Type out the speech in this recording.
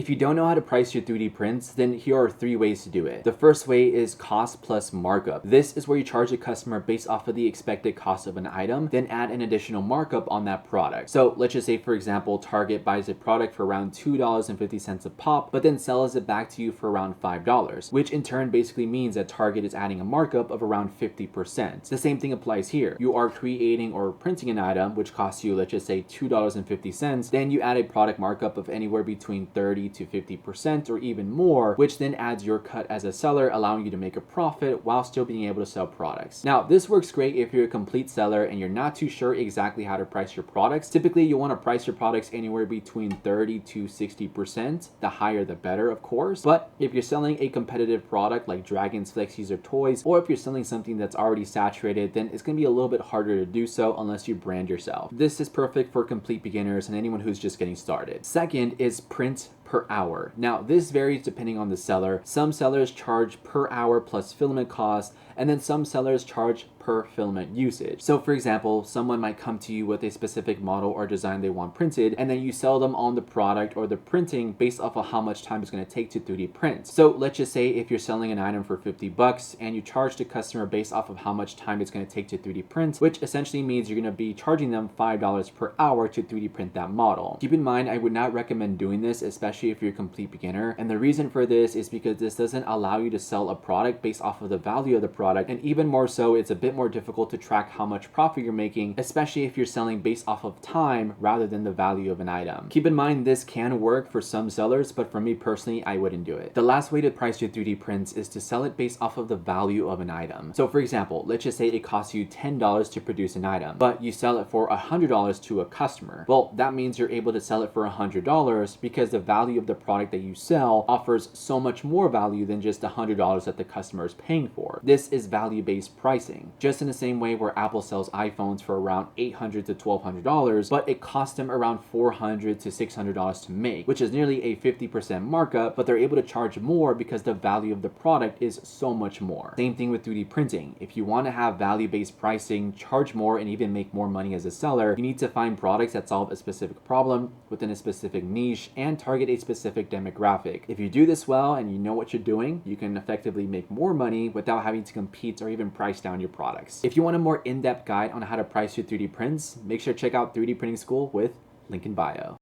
If you don't know how to price your 3D prints, then here are 3 ways to do it. The first way is cost plus markup. This is where you charge a customer based off of the expected cost of an item, then add an additional markup on that product. So let's just say, for example, Target buys a product for around $2.50 a pop, but then sells it back to you for around $5, which in turn basically means that Target is adding a markup of around 50%. The same thing applies here. You are creating or printing an item which costs you, let's just say, $2.50, then you add a product markup of anywhere between 30 to 50% or even more, which then adds your cut as a seller, allowing you to make a profit while still being able to sell products. Now, this works great if you're a complete seller and you're not too sure exactly how to price your products. Typically, you want to price your products anywhere between 30 to 60%. The higher the better, of course. But if you're selling a competitive product like Dragon's Flexies or toys, or if you're selling something that's already saturated, then it's going to be a little bit harder to do so unless you brand yourself. This is perfect for complete beginners and anyone who's just getting started. Second is print per hour. Now, this varies depending on the seller. Some sellers charge per hour plus filament cost, and then some sellers charge per filament usage. So for example, someone might come to you with a specific model or design they want printed, and then you sell them on the product or the printing based off of how much time it's going to take to 3D print. So let's just say if you're selling an item for 50 bucks and you charge the customer based off of how much time it's going to take to 3D print, which essentially means you're going to be charging them $5 per hour to 3D print that model. Keep in mind, I would not recommend doing this, especially if you're a complete beginner. And the reason for this is because this doesn't allow you to sell a product based off of the value of the product. And even more so, it's a bit more difficult to track how much profit you're making, especially if you're selling based off of time rather than the value of an item. Keep in mind, this can work for some sellers, but for me personally, I wouldn't do it. The last way to price your 3D prints is to sell it based off of the value of an item. So for example, let's just say it costs you $10 to produce an item, but you sell it for $100 to a customer. Well, that means you're able to sell it for $100 because the value of the product that you sell offers so much more value than just the $100 that the customer is paying for. This is value-based pricing. Just in the same way where Apple sells iPhones for around $800 to $1,200, but it costs them around $400 to $600 to make, which is nearly a 50% markup, but they're able to charge more because the value of the product is so much more. Same thing with 3D printing. If you want to have value-based pricing, charge more, and even make more money as a seller, you need to find products that solve a specific problem within a specific niche and target a specific demographic. If you do this well and you know what you're doing, you can effectively make more money without having to compete or even price down your products. If you want a more in-depth guide on how to price your 3D prints, make sure to check out 3D Printing School with link in bio.